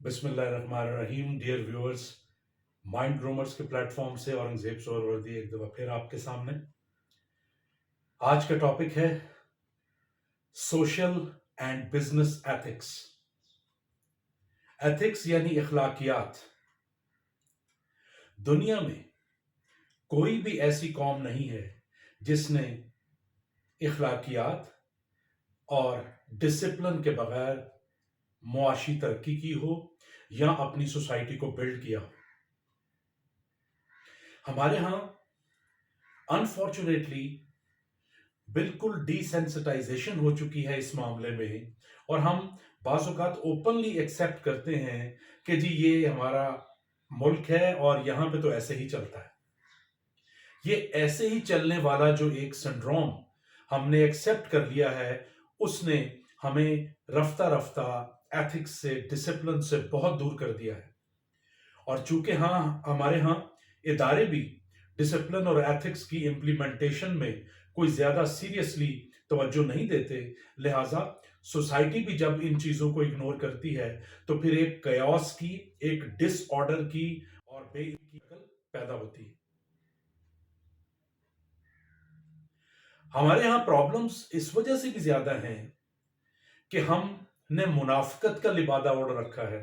बिस्मिल्लाहिर्रहमानिर्रहीम। Dear viewers, mind ग्रोमर्स के platform से औरंगजेब सोहरवर्दी एक दफ़ा फिर आपके सामने। आज का टॉपिक है social and business ethics. Ethics यानी इखलाकियात। दुनिया में कोई भी ऐसी कौम नहीं है जिसने इखलाकियात और डिसिप्लिन के बगैर मुआशी तरक्की की हो या अपनी सोसाइटी को बिल्ड किया हो। हमारे यहाँ अनफॉर्चुनेटली बिल्कुल डिसेंसिटाइजेशन हो चुकी है इस मामले में, और हम बाज़ औक़ात ओपनली एक्सेप्ट करते हैं कि जी ये हमारा मुल्क है और यहाँ पे तो ऐसे ही चलता है। ये ऐसे ही चलने वाला जो एक सिंड्रोम हमने एक्सेप्ट कर लिया है, उसने हमें रफ्ता रफ्ता एथिक्स से, डिसिप्लिन से बहुत दूर कर दिया है। और चूंकि हमारे यहाँ इदारे भी डिसिप्लिन और एथिक्स की इम्प्लीमेंटेशन में कोई ज्यादा सीरियसली तवज्जो नहीं देते, लिहाजा सोसाइटी भी जब इन चीजों को इग्नोर करती है तो फिर एक कयास की, एक डिसऑर्डर की और बेइज्जती की पैदा होती है। हमारे यहाँ प्रॉब्लम्स इस वजह से भी ज्यादा हैं कि हमने मुनाफिकत का लिबादा ओढ़ रखा है।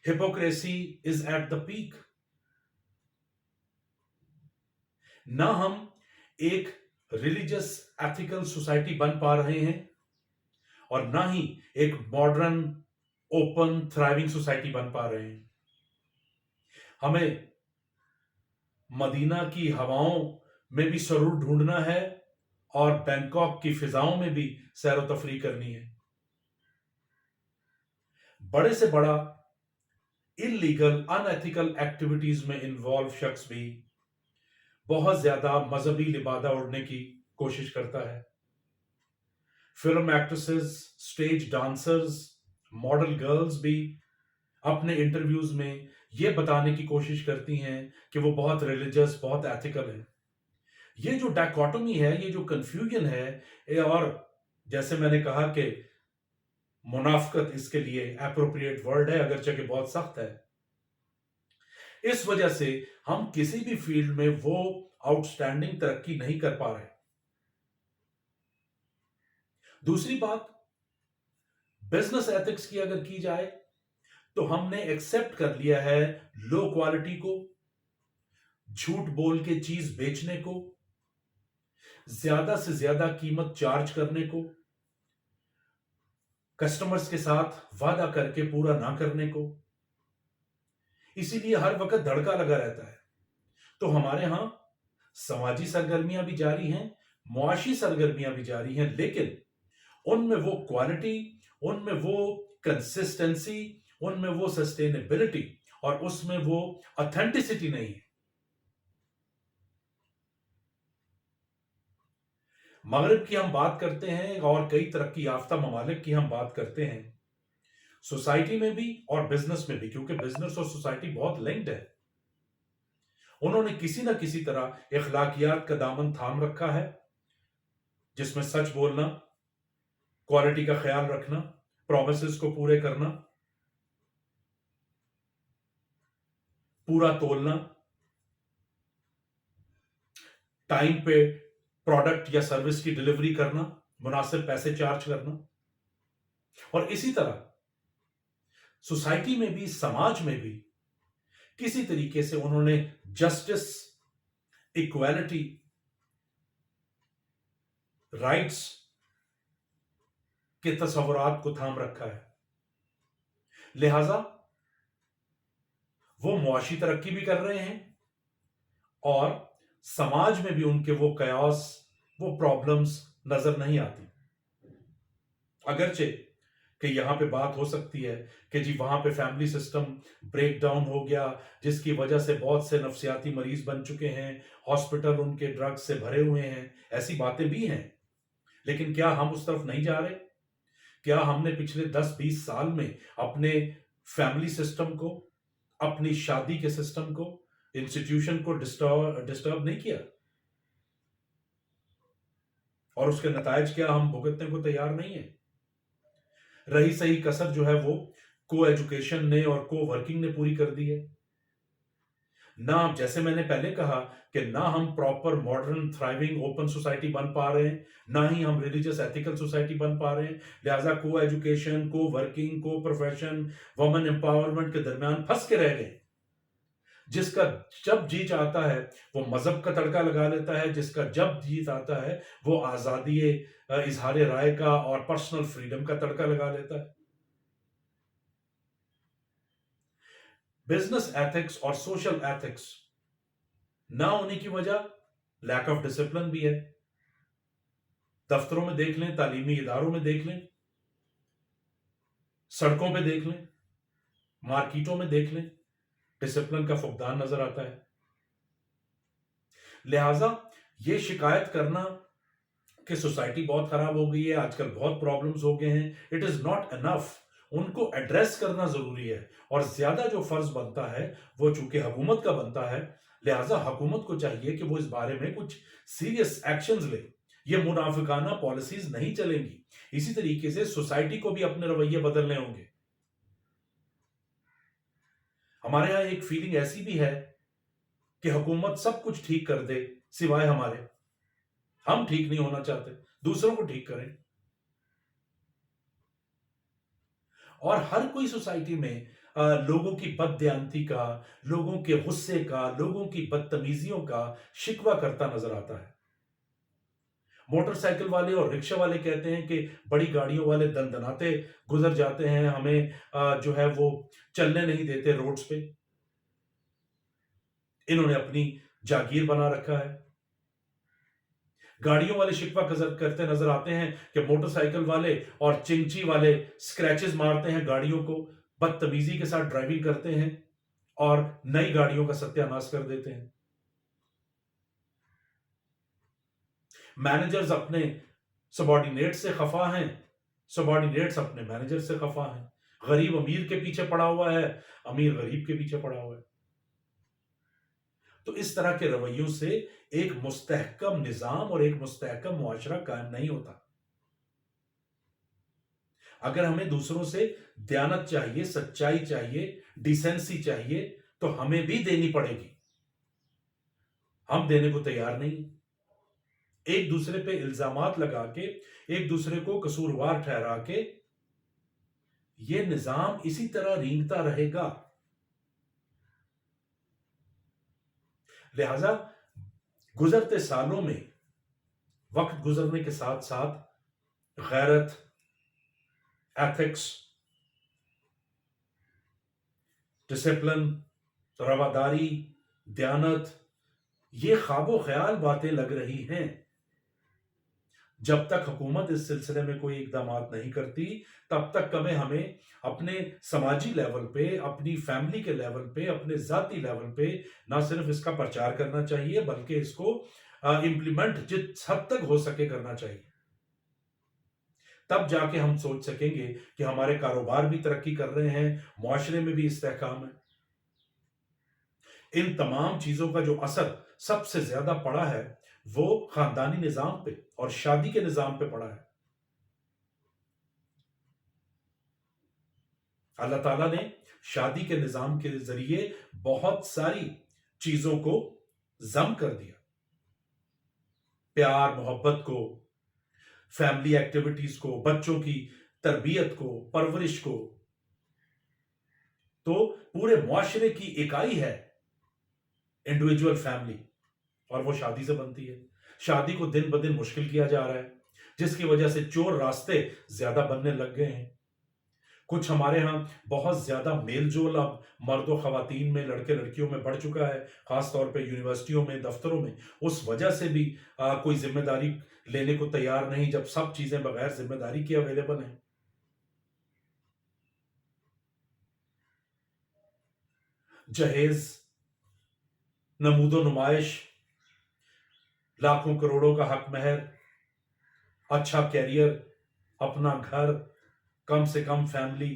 Hypocrisy is at the peak. ना हम एक रिलीजियस एथिकल सोसाइटी बन पा रहे हैं और ना ही एक मॉडर्न ओपन थ्राइविंग सोसाइटी बन पा रहे हैं। हमें मदीना की हवाओं में भी सरूर ढूंढना है और बैंकॉक की फिजाओं में भी सैर तफरी करनी है। बड़े से बड़ा इलीगल अनएथिकल एक्टिविटीज में इन्वॉल्व शख्स भी बहुत ज्यादा मजहबी लिबादा ओढ़ने की कोशिश करता है। Film actresses, stage dancers, model girls भी अपने इंटरव्यूज में ये बताने की कोशिश करती हैं कि वो बहुत रिलीजियस, बहुत एथिकल है। ये जो डायकोटोमी है, ये जो कंफ्यूजन है, और जैसे मैंने कहा कि मुनाफिकत इसके लिए एप्रोप्रिएट वर्ड है, अगरचे कि बहुत सख्त है। इस वजह से हम किसी भी फील्ड में वो आउटस्टैंडिंग तरक्की नहीं कर पा रहे। दूसरी बात, बिजनेस एथिक्स की अगर की जाए तो हमने एक्सेप्ट कर लिया है लो क्वालिटी को, झूठ बोल के चीज बेचने को, ज्यादा से ज्यादा कीमत चार्ज करने को, कस्टमर्स के साथ वादा करके पूरा ना करने को। इसीलिए हर वक्त धड़का लगा रहता है। तो हमारे यहां समाजी सरगर्मियां भी जारी हैं, मुआशी सरगर्मियां भी जारी हैं, लेकिन उनमें वो क्वालिटी, उनमें वो कंसिस्टेंसी, उनमें वो सस्टेनेबिलिटी और उसमें वो ऑथेंटिसिटी नहीं है। मगरिब की हम बात करते हैं और कई तरक्की याफ्ता ममालिक की हम बात करते हैं, सोसाइटी में भी और बिजनेस में भी, क्योंकि बिजनेस और सोसाइटी बहुत लिंक्ड है। उन्होंने किसी ना किसी तरह इखलाकियात का दामन थाम रखा है, जिसमें सच बोलना, क्वालिटी का ख्याल रखना, प्रोमिसेस को पूरे करना, पूरा तोलना, टाइम पे प्रोडक्ट या सर्विस की डिलीवरी करना, मुनासिब पैसे चार्ज करना। और इसी तरह सोसाइटी में भी, समाज में भी किसी तरीके से उन्होंने जस्टिस, इक्वालिटी, राइट्स के तस्वुरात को थाम रखा है। लिहाजा वो मुआशी तरक्की भी कर रहे हैं और समाज में भी उनके वो कयास, वो प्रॉब्लम्स नजर नहीं आती। अगरचे कि यहां पे बात हो सकती है कि जी वहां पे फैमिली सिस्टम ब्रेक डाउन हो गया, जिसकी वजह से बहुत से नफ्सियाती मरीज बन चुके हैं, हॉस्पिटल उनके ड्रग्स से भरे हुए हैं, ऐसी बातें भी हैं। लेकिन क्या हम उस तरफ नहीं जा रहे? क्या हमने पिछले 10-20 साल में अपने फैमिली सिस्टम को, अपनी शादी के सिस्टम को, इंस्टीट्यूशन को डिस्टर्ब नहीं किया? और उसके नतायज क्या हम भुगतने को तैयार नहीं है? रही सही कसर जो है वो को एजुकेशन ने और को वर्किंग ने पूरी कर दी है। ना, जैसे मैंने पहले कहा कि ना हम proper modern thriving open society बन पा रहे हैं, ना ही हम रिलीजियस एथिकल सोसाइटी बन पा रहे हैं। लिहाजा को एजुकेशन, को वर्किंग, को प्रोफेशन, वुमेन एम्पावरमेंट के दरमियान फंस के रह गए। जिसका जब जी चाहता है वो मजहब का तड़का लगा लेता है, जिसका जब जी चाहता है वो आजादी इजहार राय का और पर्सनल फ्रीडम का तड़का लगा लेता है। बिजनेस एथिक्स और सोशल एथिक्स ना होने की वजह लैक ऑफ डिसिप्लिन भी है। दफ्तरों में देख लें, तालीमी इदारों में देख लें, सड़कों पे देख लें, मार्केटों में देख लें, डिसिप्लिन का फुकदान नजर आता है। लिहाजा ये शिकायत करना कि सोसाइटी बहुत खराब हो गई है, आजकल बहुत प्रॉब्लम्स हो गए हैं, इट इज नॉट इनफ। उनको एड्रेस करना जरूरी है और ज्यादा जो फर्ज बनता है वो चूंकि हुकूमत का बनता है, लिहाजा हुकूमत को चाहिए कि वो इस बारे में कुछ सीरियस एक्शंस ले। ये मुनाफिकाना पॉलिसीज नहीं चलेंगी। इसी तरीके से सोसाइटी को भी अपने रवैये बदलने होंगे। हमारे यहां एक फीलिंग ऐसी भी है कि हुकूमत सब कुछ ठीक कर दे सिवाय हमारे। हम ठीक नहीं होना चाहते, दूसरों को ठीक करें। और हर कोई सोसाइटी में लोगों की बददियानती का, लोगों के गुस्से का, लोगों की बदतमीजियों का शिकवा करता नजर आता है। मोटरसाइकिल वाले और रिक्शा वाले कहते हैं कि बड़ी गाड़ियों वाले दनदनाते गुजर जाते हैं, हमें जो है वो चलने नहीं देते रोड्स पे। इन्होंने अपनी जागीर बना रखा है। गाड़ियों वाले शिकवा करते नजर आते हैं कि मोटरसाइकिल वाले और चिंची वाले स्क्रैचेस मारते हैं गाड़ियों को, बदतमीजी के साथ ड्राइविंग करते हैं और नई गाड़ियों का सत्यानाश कर देते हैं। मैनेजर्स अपने सबॉर्डिनेट से खफा हैं, सबॉर्डिनेट्स अपने मैनेजर से खफा हैं। गरीब अमीर के पीछे पड़ा हुआ है, अमीर गरीब के पीछे पड़ा हुआ है। तो इस तरह के रवैयों से एक मुस्तहकम निजाम और एक मुस्तहकम मुआशरा कायम नहीं होता। अगर हमें दूसरों से दयानत चाहिए, सच्चाई चाहिए, डिसेंसी चाहिए, तो हमें भी देनी पड़ेगी। हम देने को तैयार नहीं। एक दूसरे पे इल्जामात लगा के, एक दूसरे को कसूरवार ठहरा के ये निजाम इसी तरह रेंगता रहेगा। लिहाजा गुजरते सालों में, वक्त गुजरने के साथ साथ गैरत, एथिक्स, डिसिप्लिन, रवादारी, दयानत, ये ख्वाबो ख्याल बातें लग रही हैं। जब तक हुकूमत इस सिलसिले में कोई इकदाम नहीं करती, तब तक हमें अपने समाजी लेवल पे, अपनी फैमिली के लेवल पे, अपने जाती लेवल पे ना सिर्फ इसका प्रचार करना चाहिए बल्कि इसको इंप्लीमेंट जिस हद तक हो सके करना चाहिए। तब जाके हम सोच सकेंगे कि हमारे कारोबार भी तरक्की कर रहे हैं, मुआशरे में भी इस्तेहकाम है। इन तमाम चीजों का जो असर सबसे ज्यादा पड़ा है वो खानदानी निजाम पे और शादी के निजाम पे पड़ा है। अल्लाह ताला ने शादी के निजाम के जरिए बहुत सारी चीजों को जम कर दिया। प्यार मोहब्बत को, फैमिली एक्टिविटीज को, बच्चों की तरबियत को, परवरिश को। तो पूरे मुआशरे की इकाई है इंडिविजुअल फैमिली, और वो शादी से बनती है। शादी को दिन ब दिन मुश्किल किया जा रहा है, जिसकी वजह से चोर रास्ते ज्यादा बनने लग गए हैं। कुछ हमारे यहां बहुत ज्यादा मेलजोल अब मर्दों खवातीन में, लड़के लड़कियों में बढ़ चुका है, खासतौर पे यूनिवर्सिटियों में, दफ्तरों में। उस वजह से भी कोई जिम्मेदारी लेने को तैयार नहीं, जब सब चीजें बगैर जिम्मेदारी के अवेलेबल हैं। जहेज, नमूदो नुमाइश, लाखों करोड़ों का हक महर, अच्छा कैरियर, अपना घर, कम से कम फैमिली,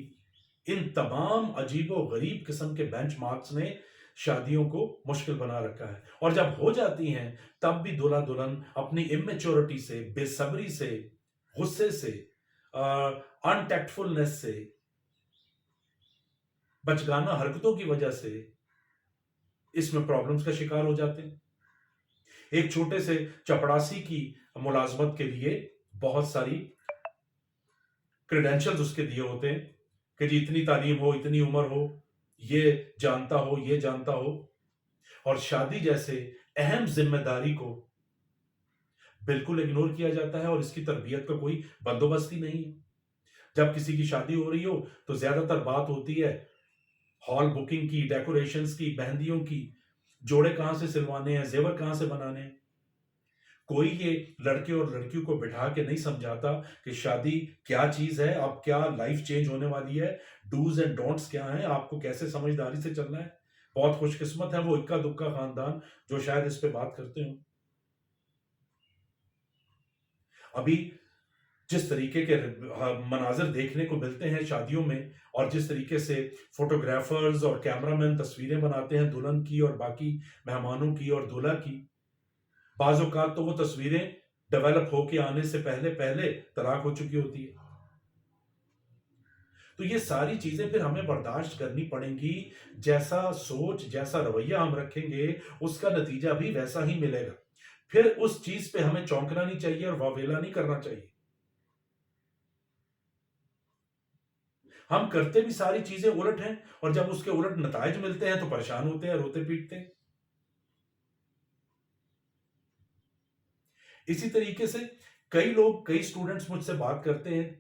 इन तमाम अजीबो गरीब किस्म के बेंचमार्क्स ने शादियों को मुश्किल बना रखा है। और जब हो जाती हैं तब भी दूल्हा दुल्हन अपनी इमेच्योरिटी से, बेसब्री से, गुस्से से, अनटैक्टफुलनेस से बचगाना हरकतों की वजह से इसमें प्रॉब्लम्स का शिकार हो जाते हैं। एक छोटे से चपड़ासी की मुलाजमत के लिए बहुत सारी क्रेडेंशियल्स उसके दिए होते हैं कि जी इतनी तालीम हो, इतनी उम्र हो, ये जानता हो, ये जानता हो, और शादी जैसे अहम जिम्मेदारी को बिल्कुल इग्नोर किया जाता है और इसकी तरबियत का कोई बंदोबस्त ही नहीं है। जब किसी की शादी हो रही हो तो ज्यादातर बात होती है हॉल बुकिंग की, डेकोरेशंस की, मेहंदियों की, जोड़े कहां से सिलवाने हैं, जेवर कहां से बनाने हैं। कोई ये लड़के और लड़कियों को बिठा के नहीं समझाता कि शादी क्या चीज है, अब क्या लाइफ चेंज होने वाली है, डूज एंड डोंट्स क्या हैं, आपको कैसे समझदारी से चलना है। बहुत खुशकिस्मत है वो इक्का दुक्का खानदान जो शायद इस पे बात करते हो। अभी जिस तरीके के मनाजिर देखने को मिलते हैं शादियों में, और जिस तरीके से फोटोग्राफर्स और कैमरामैन तस्वीरें बनाते हैं दुल्हन की और बाकी मेहमानों की और दूल्हा की, बाज़ औक़ात तो वो तस्वीरें डेवलप होके आने से पहले पहले तलाक हो चुकी होती है। तो ये सारी चीजें फिर हमें बर्दाश्त करनी पड़ेंगी। जैसा सोच, जैसा रवैया हम रखेंगे, उसका नतीजा भी वैसा ही मिलेगा। फिर उस चीज पे हमें चौंकना नहीं चाहिए और वावेला नहीं करना चाहिए। हम करते भी सारी चीजें उलट हैं, और जब उसके उलट नताइज मिलते हैं तो परेशान होते हैं, रोते पीटते हैं। इसी तरीके से कई लोग, कई स्टूडेंट्स मुझसे बात करते हैं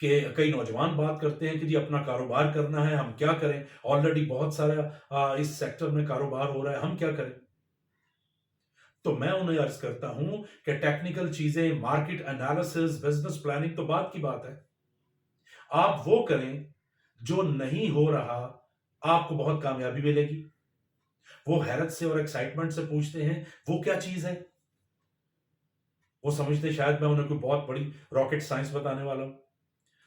कि कई नौजवान बात करते हैं कि जी अपना कारोबार करना है, हम क्या करें, ऑलरेडी बहुत सारा इस सेक्टर में कारोबार हो रहा है, हम क्या करें। तो मैं उन्हें अर्ज करता हूं कि टेक्निकल चीजें, मार्केट एनालिसिस, बिजनेस प्लानिंग तो बात की बात है। आप वो करें जो नहीं हो रहा, आपको बहुत कामयाबी मिलेगी। वो हैरत से और एक्साइटमेंट से पूछते हैं वो क्या चीज है। वो समझते शायद मैं उन्हें कोई बहुत बड़ी रॉकेट साइंस बताने वाला हूं।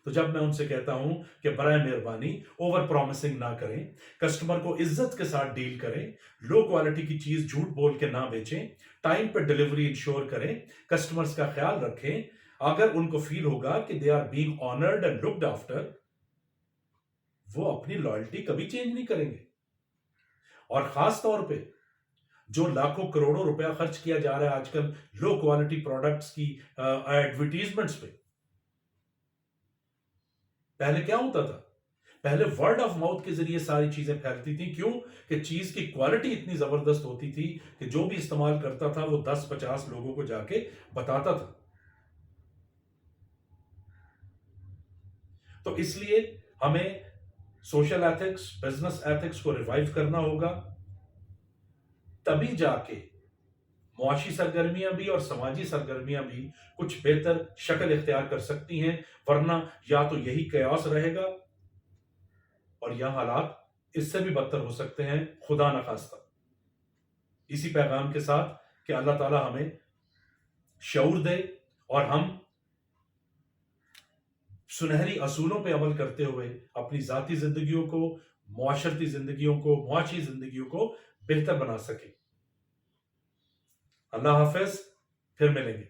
तो जब मैं उनसे कहता हूं कि बराए मेहरबानी ओवर प्रॉमिसिंग ना करें, कस्टमर को इज्जत के साथ डील करें, लो क्वालिटी की चीज झूठ बोल के ना बेचें, टाइम पे डिलीवरी इंश्योर करें, कस्टमर्स का ख्याल रखें, अगर उनको फील होगा कि they are being honoured and looked after, वो अपनी लॉयल्टी कभी चेंज नहीं करेंगे। और खास तौर पे जो लाखों करोड़ों रुपया खर्च किया जा रहा है आजकल लो क्वालिटी प्रोडक्ट्स की एडवर्टीजमेंट्स पे, पहले क्या होता था? पहले वर्ड ऑफ माउथ के जरिए सारी चीजें फैलती थी। क्यों? कि चीज की क्वालिटी इतनी जबरदस्त होती थी कि जो भी इस्तेमाल करता था वो 10-50 लोगों को जाके बताता था। तो इसलिए हमें सोशल एथिक्स, बिजनेस एथिक्स को रिवाइव करना होगा, तभी जाके मुआशी सरगर्मियां भी और समाजी सरगर्मियां भी कुछ बेहतर शक्ल इख्तियार कर सकती हैं। वरना या तो यही कयास रहेगा और यह हालात इससे भी बदतर हो सकते हैं, खुदा न खास्ता। इसी पैगाम के साथ कि अल्लाह ताला हमें शऊर दे और हम सुनहरी असूलों पे अमल करते हुए अपनी जाती जिंदगियों को, मुआशरती जिंदगियों को, मुआशी जिंदगियों को बेहतर बना सके। अल्लाह हाफिज, फिर मिलेंगे।